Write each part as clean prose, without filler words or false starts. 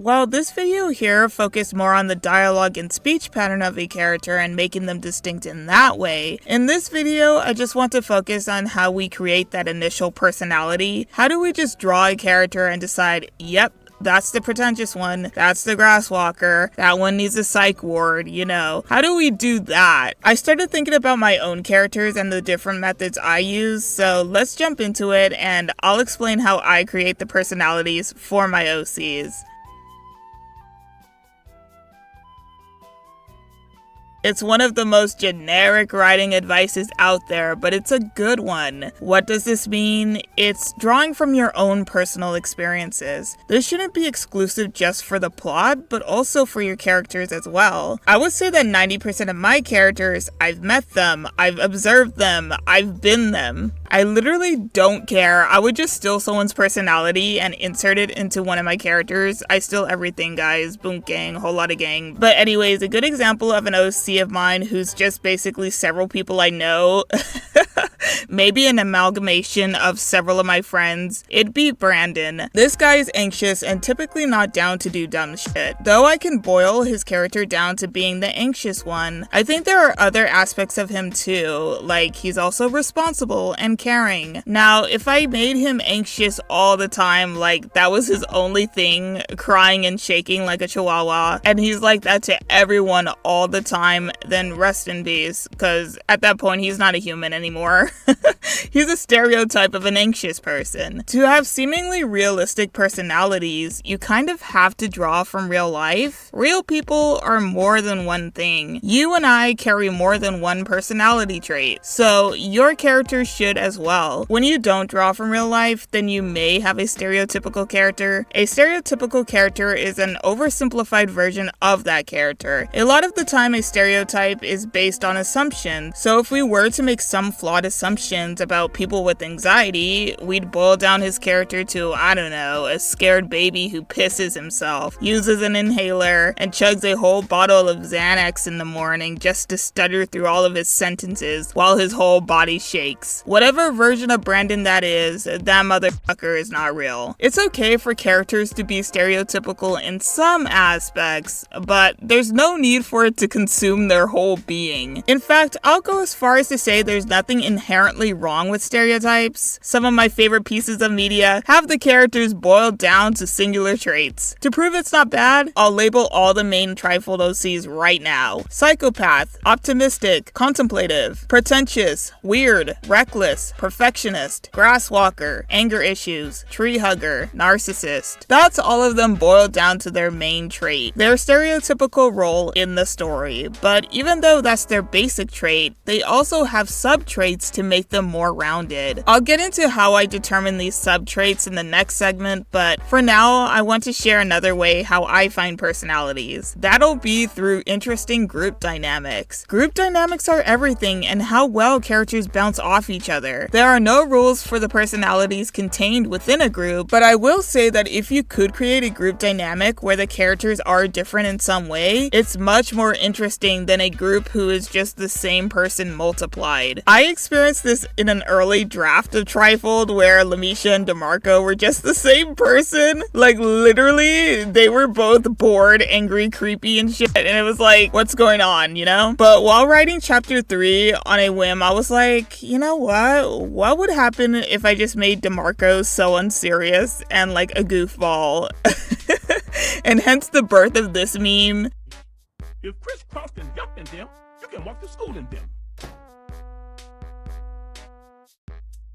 While this video here focused more on the dialogue and speech pattern of a character and making them distinct in that way, in this video I just want to focus on how we create that initial personality. How do we just draw a character and decide, yep, that's the pretentious one, that's the grass walker, that one needs a psych ward, you know. How do we do that? I started thinking about my own characters and the different methods I use, so let's jump into it and I'll explain how I create the personalities for my OCs. It's one of the most generic writing advices out there, but it's a good one. What does this mean? It's drawing from your own personal experiences. This shouldn't be exclusive just for the plot, but also for your characters as well. I would say that 90% of my characters, I've met them, I've observed them, I've been them. I literally don't care. I would just steal someone's personality and insert it into one of my characters. I steal everything, guys. Boom gang, whole lot of gang. But anyways, a good example of an OC of mine who's just basically several people I know, maybe an amalgamation of several of my friends, it'd be Brandon. This guy is anxious and typically not down to do dumb shit. Though I can boil his character down to being the anxious one, I think there are other aspects of him too, like he's also responsible and caring. Now, if I made him anxious all the time, like that was his only thing, crying and shaking like a chihuahua, and he's like that to everyone all the time, then rest in peace, because at that point he's not a human anymore. He's a stereotype of an anxious person. To have seemingly realistic personalities, you kind of have to draw from real life. Real people are more than one thing. You and I carry more than one personality trait, so your character should as well. When you don't draw from real life, then you may have a stereotypical character. A stereotypical character is an oversimplified version of that character. A lot of the time, a stereotype is based on assumption. So if we were to make some flawed assumptions about people with anxiety, we'd boil down his character to, I don't know, a scared baby who pisses himself, uses an inhaler, and chugs a whole bottle of Xanax in the morning just to stutter through all of his sentences while his whole body shakes. Whatever version of Brandon that is, that motherfucker is not real. It's okay for characters to be stereotypical in some aspects, but there's no need for it to consume their whole being. In fact, I'll go as far as to say there's nothing inherently wrong with stereotypes. Some of my favorite pieces of media have the characters boiled down to singular traits. To prove it's not bad, I'll label all the main trifold OCs right now. Psychopath, optimistic, contemplative, pretentious, weird, reckless, perfectionist, grasswalker, anger issues, tree hugger, narcissist. That's all of them boiled down to their main trait, their stereotypical role in the story. But even though that's their basic trait, they also have sub-traits to make them more rounded. I'll get into how I determine these sub-traits in the next segment, but for now, I want to share another way how I find personalities. That'll be through interesting group dynamics. Group dynamics are everything and how well characters bounce off each other. There are no rules for the personalities contained within a group, but I will say that if you could create a group dynamic where the characters are different in some way, it's much more interesting than a group who is just the same person multiplied. I experienced this in an early draft of Trifold where Lamisha and DeMarco were just the same person. Like literally, they were both bored, angry, creepy and shit, and it was like, what's going on, you know? But while writing chapter 3 on a whim, I was like, you know what? What would happen if I just made DeMarco so unserious and like a goofball? And hence the birth of this meme. If Chris crossed and jumped in them, you can walk to school in them.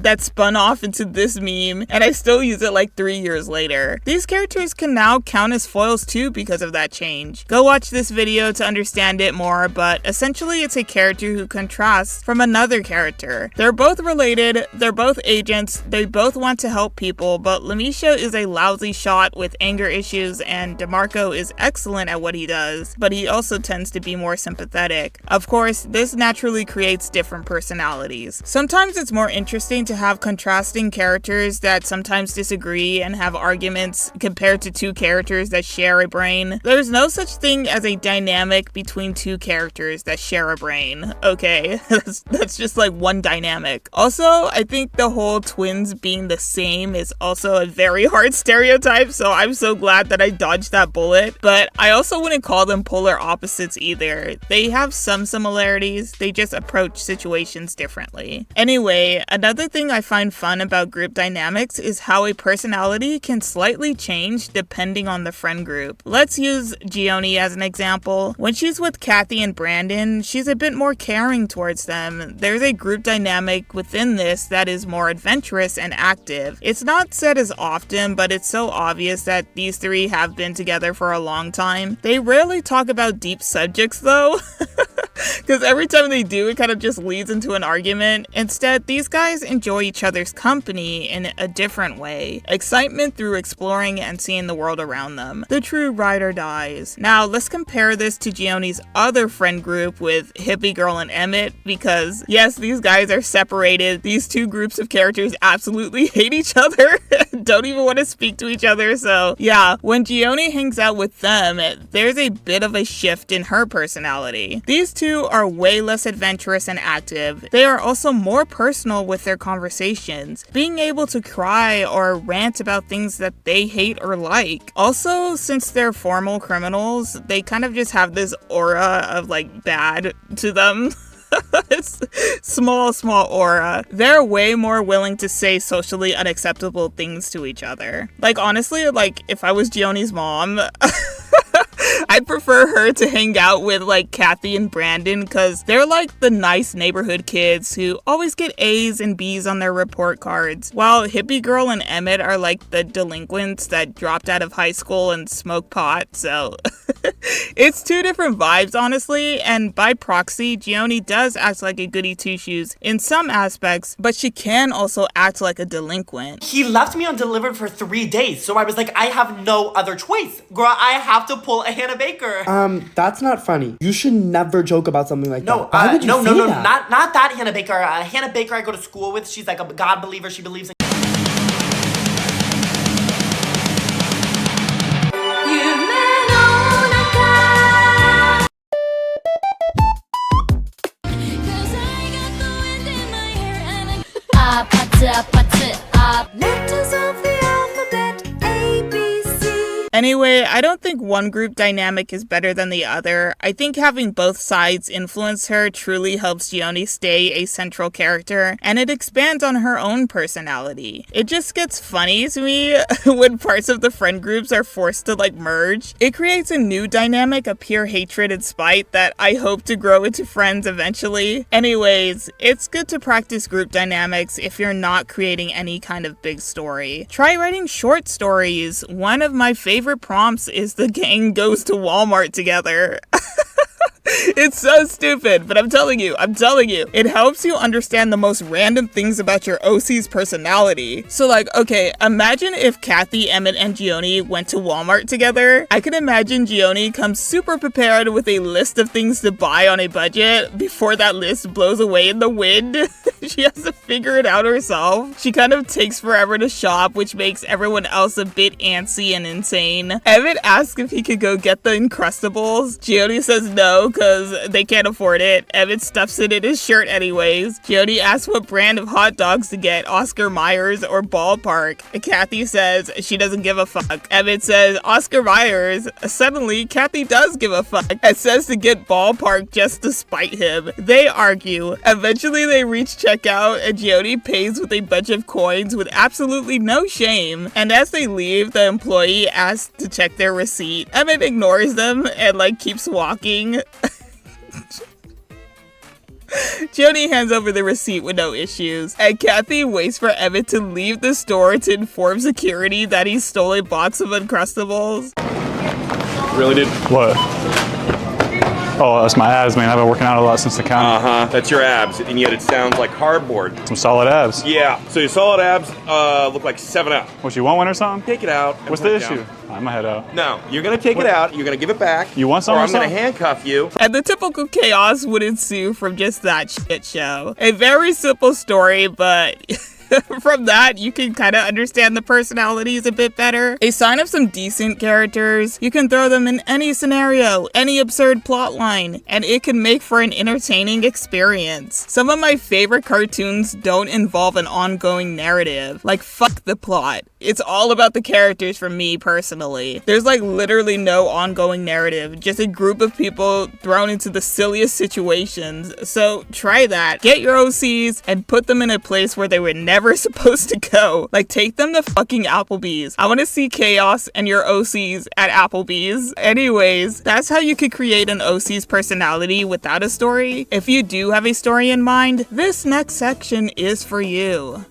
That spun off into this meme, and I still use it like 3 years later. These characters can now count as foils too because of that change. Go watch this video to understand it more, but essentially it's a character who contrasts from another character. They're both related, they're both agents, they both want to help people, but Lamisha is a lousy shot with anger issues and DeMarco is excellent at what he does, but he also tends to be more sympathetic. Of course, this naturally creates different personalities. Sometimes it's more interesting to have contrasting characters that sometimes disagree and have arguments compared to two characters that share a brain. There's no such thing as a dynamic between two characters that share a brain, okay? That's just like one dynamic. Also, I think the whole twins being the same is also a very hard stereotype, so I'm so glad that I dodged that bullet. But I also wouldn't call them polar opposites either. They have some similarities, they just approach situations differently. Anyway, another thing I find fun about group dynamics is how a personality can slightly change depending on the friend group. Let's use Gioni as an example. When she's with Kathy and Brandon, she's a bit more caring towards them. There's a group dynamic within this that is more adventurous and active. It's not said as often, but it's so obvious that these three have been together for a long time. They rarely talk about deep subjects though, because every time they do, it kind of just leads into an argument. Instead, these guys enjoy each other's company in a different way. Excitement through exploring and seeing the world around them. The true ride or dies. Now, let's compare this to Gioni's other friend group with Hippie Girl and Emmett, because yes, these guys are separated. These two groups of characters absolutely hate each other, don't even want to speak to each other, so yeah, when Gioni hangs out with them, there's a bit of a shift in her personality. These two are way less adventurous and active. They are also more personal with their conversations, being able to cry or rant about things that they hate or like. Also, since they're formal criminals, they kind of just have this aura of like bad to them. It's small aura. They're way more willing to say socially unacceptable things to each other. Like, honestly, like, if I was Gioni's mom, I'd prefer her to hang out with like Kathy and Brandon, because they're like the nice neighborhood kids who always get A's and B's on their report cards, while Hippie Girl and Emmett are like the delinquents that dropped out of high school and smoke pot. So it's two different vibes, honestly, and by proxy, Gioni does act like a goody two-shoes in some aspects, but she can also act like a delinquent. He left me undelivered for 3 days, so I was like, I have no other choice. Girl, I have to pull a Hannah Baker. That's not funny. You should never joke about something like that. Why would you say that? Not that Hannah Baker. Hannah Baker I go to school with, she's like a God believer. She believes in letters of the alphabet A, B, C. Anyway, I don't think one group dynamic is better than the other. I think having both sides influence her truly helps Gioni stay a central character, and it expands on her own personality. It just gets funny to me when parts of the friend groups are forced to like merge. It creates a new dynamic of pure hatred and spite that I hope to grow into friends eventually. Anyways, it's good to practice group dynamics if you're not creating any kind of big story. Try writing short stories. One of my favorite prompts is the gang goes to Walmart together. It's so stupid, but I'm telling you, it helps you understand the most random things about your OC's personality. So like, okay, imagine if Kathy, Emmett, and Gioni went to Walmart together. I can imagine Gioni comes super prepared with a list of things to buy on a budget before that list blows away in the wind. She has to figure it out herself. She kind of takes forever to shop, which makes everyone else a bit antsy and insane. Emmett asks if he could go get the Uncrustables. Gioni says no, because they can't afford it. Emmett stuffs it in his shirt anyways. Gioni asks what brand of hot dogs to get, Oscar Myers or Ballpark. Kathy says she doesn't give a fuck. Emmett says Oscar Myers. Suddenly, Kathy does give a fuck and says to get Ballpark just to spite him. They argue. Eventually, they reach checkout and Gioni pays with a bunch of coins with absolutely no shame. And as they leave, the employee asks to check their receipt. Emmett ignores them and like keeps walking. Gioni hands over the receipt with no issues, and Kathy waits for Emmett to leave the store to inform security that he stole a box of Uncrustables. Really did? What? Oh, that's my abs, man. I've been working out a lot since the county. That's your abs, and yet it sounds like cardboard. Some solid abs. Yeah, so your solid abs look like 7-Up. What, you want one or something? Take it out. What's the issue? I'm gonna head out. No, you're gonna take it out, you're gonna give it back. You want some or or I'm gonna something? handcuff you. And the typical chaos would ensue from just that shit show. A very simple story, but From that, you can kind of understand the personalities a bit better. A sign of some decent characters, you can throw them in any scenario, any absurd plotline, and it can make for an entertaining experience. Some of my favorite cartoons don't involve an ongoing narrative. Like, fuck the plot. It's all about the characters for me personally. There's like literally no ongoing narrative, just a group of people thrown into the silliest situations. So try that. Get your OCs and put them in a place where they were never supposed to go. Like, take them to fucking Applebee's. I want to see chaos and your OCs at Applebee's. Anyways, that's how you could create an OC's personality without a story. If you do have a story in mind, this next section is for you.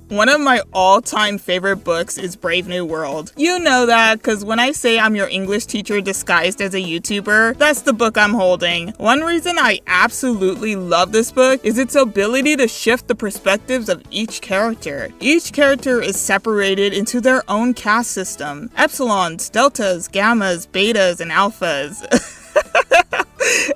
One of my all-time favorite books is Brave New World. You know that, because when I say I'm your English teacher disguised as a YouTuber, that's the book I'm holding. One reason I absolutely love this book is its ability to shift the perspectives of each character. Each character is separated into their own caste system. Epsilons, deltas, gammas, betas, and alphas.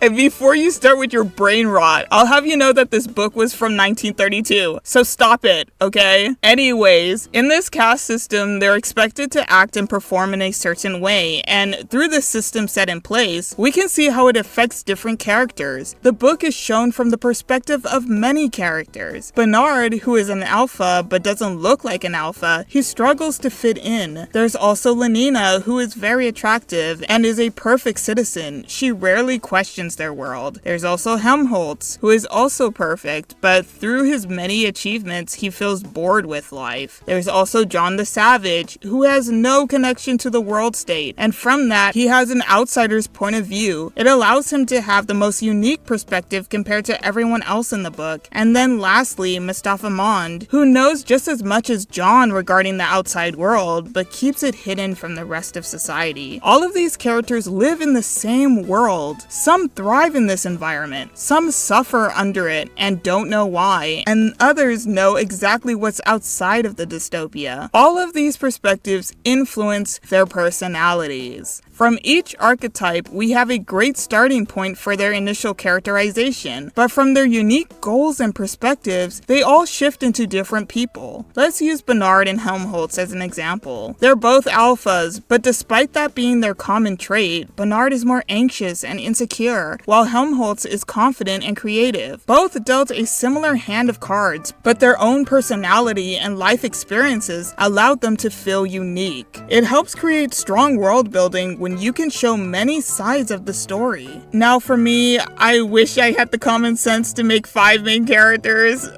And before you start with your brain rot, I'll have you know that this book was from 1932, so stop it, okay? Anyways, in this caste system, they're expected to act and perform in a certain way, and through the system set in place, we can see how it affects different characters. The book is shown from the perspective of many characters. Bernard, who is an alpha but doesn't look like an alpha, he struggles to fit in. There's also Lenina, who is very attractive and is a perfect citizen. She rarely questions their world. There's also Helmholtz, who is also perfect, but through his many achievements, he feels bored with life. There's also John the Savage, who has no connection to the world state, and from that, he has an outsider's point of view. It allows him to have the most unique perspective compared to everyone else in the book. And then lastly, Mustafa Mond, who knows just as much as John regarding the outside world, but keeps it hidden from the rest of society. All of these characters live in the same world. Some thrive in this environment, some suffer under it and don't know why, and others know exactly what's outside of the dystopia. All of these perspectives influence their personalities. From each archetype, we have a great starting point for their initial characterization, but from their unique goals and perspectives, they all shift into different people. Let's use Bernard and Helmholtz as an example. They're both alphas, but despite that being their common trait, Bernard is more anxious and insecure, while Helmholtz is confident and creative. Both dealt a similar hand of cards, but their own personality and life experiences allowed them to feel unique. It helps create strong world building when you can show many sides of the story. Now for me, I wish I had the common sense to make 5 main characters.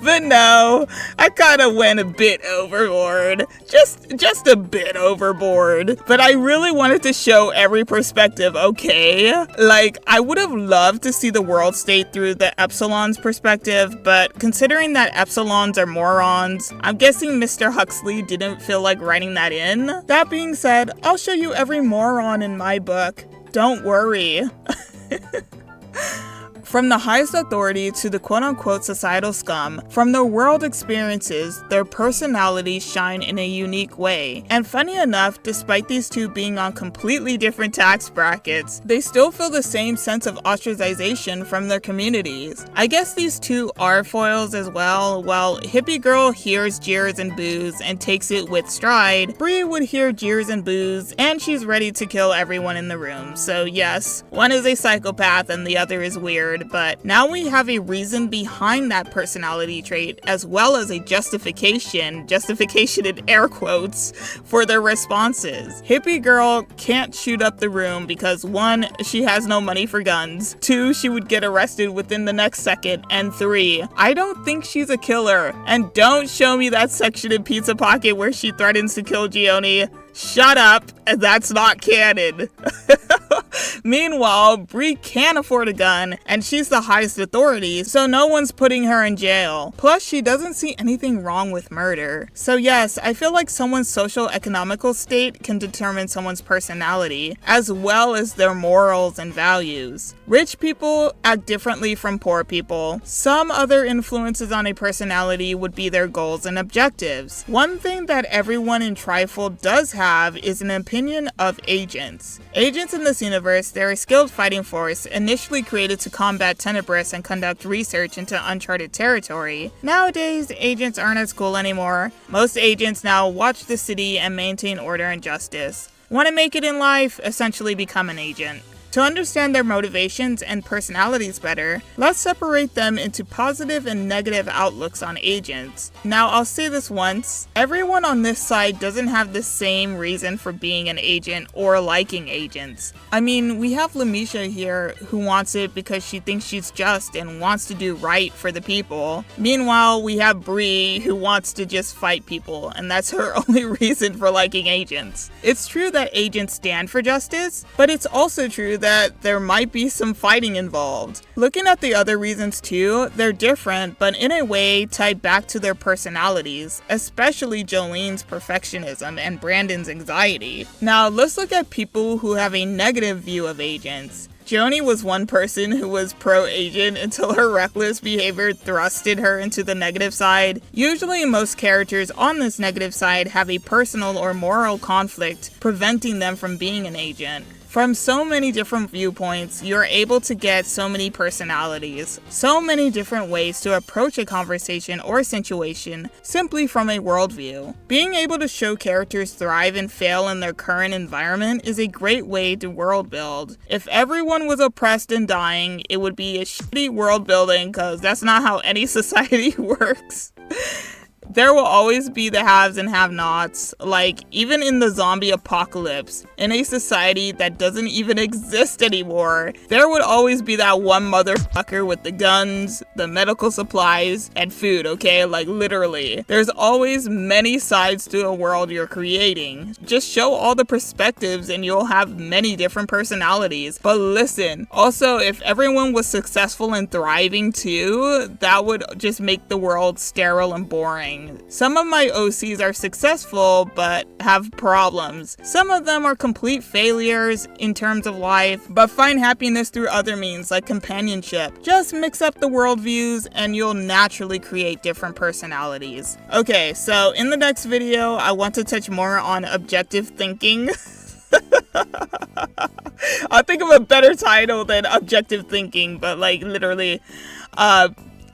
But no, I kinda went a bit overboard. Just a bit overboard. But I really wanted to show every perspective, okay? Like, I would have loved to see the world state through the Epsilon's perspective, but considering that Epsilons are morons, I'm guessing Mr. Huxley didn't feel like writing that in. That being said, I'll show you every moron in my book. Don't worry. From the highest authority to the quote-unquote societal scum, from their world experiences, their personalities shine in a unique way. And funny enough, despite these two being on completely different tax brackets, they still feel the same sense of ostracization from their communities. I guess these two are foils as well. While Hippie Girl hears jeers and boos and takes it with stride, Bree would hear jeers and boos and she's ready to kill everyone in the room. So yes, one is a psychopath and the other is weird. But now we have a reason behind that personality trait, as well as a justification in air quotes, for their responses. Hippie Girl can't shoot up the room because 1, she has no money for guns, 2, she would get arrested within the next second, and 3, I don't think she's a killer. And don't show me that section in Pizza Pocket where she threatens to kill Gioni. Shut up, that's not canon. Meanwhile, Bree can't afford a gun, and she's the highest authority, so no one's putting her in jail. Plus, she doesn't see anything wrong with murder. So yes, I feel like someone's social-economical state can determine someone's personality, as well as their morals and values. Rich people act differently from poor people. Some other influences on a personality would be their goals and objectives. One thing that everyone in Trifle does have have is an opinion of agents. Agents in this universe, they're a skilled fighting force initially created to combat Tenebris and conduct research into uncharted territory. Nowadays, agents aren't as cool anymore. Most agents now watch the city and maintain order and justice. Want to make it in life? Essentially become an agent. To understand their motivations and personalities better, let's separate them into positive and negative outlooks on agents. Now, I'll say this once, everyone on this side doesn't have the same reason for being an agent or liking agents. I mean, we have Lamisha here who wants it because she thinks she's just and wants to do right for the people. Meanwhile, we have Bree who wants to just fight people, and that's her only reason for liking agents. It's true that agents stand for justice, but it's also true that there might be some fighting involved. Looking at the other reasons too, they're different, but in a way tied back to their personalities, especially Jolene's perfectionism and Brandon's anxiety. Now, let's look at people who have a negative view of agents. Joni was one person who was pro-agent until her reckless behavior thrusted her into the negative side. Usually, most characters on this negative side have a personal or moral conflict preventing them from being an agent. From so many different viewpoints, you're able to get so many personalities, so many different ways to approach a conversation or situation simply from a worldview. Being able to show characters thrive and fail in their current environment is a great way to world build. If everyone was oppressed and dying, it would be a shitty world building because that's not how any society works. There will always be the haves and have-nots, like even in the zombie apocalypse, in a society that doesn't even exist anymore, there would always be that one motherfucker with the guns, the medical supplies, and food, okay? Like literally. There's always many sides to a world you're creating. Just show all the perspectives and you'll have many different personalities. But listen, also if everyone was successful and thriving too, that would just make the world sterile and boring. Some of my OCs are successful but have problems. Some of them are complete failures in terms of life, but find happiness through other means like companionship. Just mix up the worldviews and you'll naturally create different personalities. Okay, so in the next video, I want to touch more on objective thinking. I'll think of a better title than objective thinking, but like literally,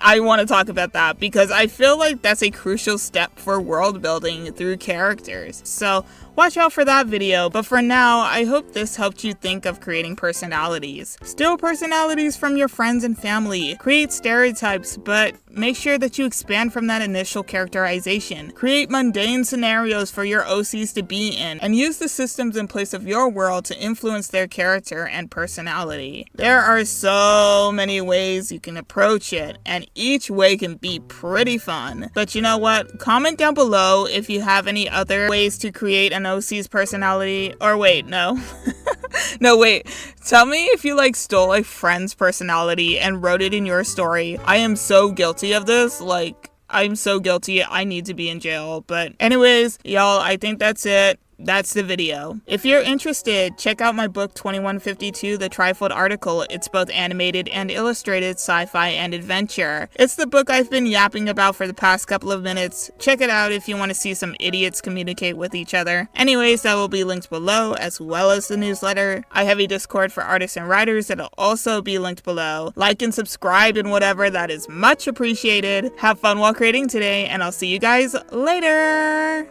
I want to talk about that because I feel like that's a crucial step for world building through characters. So watch out for that video, but for now, I hope this helped you think of creating personalities. Steal personalities from your friends and family. Create stereotypes, but make sure that you expand from that initial characterization. Create mundane scenarios for your OCs to be in, and use the systems in place of your world to influence their character and personality. There are so many ways you can approach it, and each way can be pretty fun. But you know what? Comment down below if you have any other ways to create an OC's personality. Or wait, no. No, wait. Tell me if you stole a friend's personality and wrote it in your story. I am so guilty of this. I'm so guilty. I need to be in jail. But anyways, y'all, I think that's it. That's the video. If you're interested, check out my book 2152, The Trifold Article. It's both animated and illustrated sci-fi and adventure. It's the book I've been yapping about for the past couple of minutes. Check it out if you want to see some idiots communicate with each other. Anyways, that will be linked below, as well as the newsletter. I have a Discord for artists and writers that'll also be linked below. Like and subscribe and whatever, that is much appreciated. Have fun while creating today, and I'll see you guys later!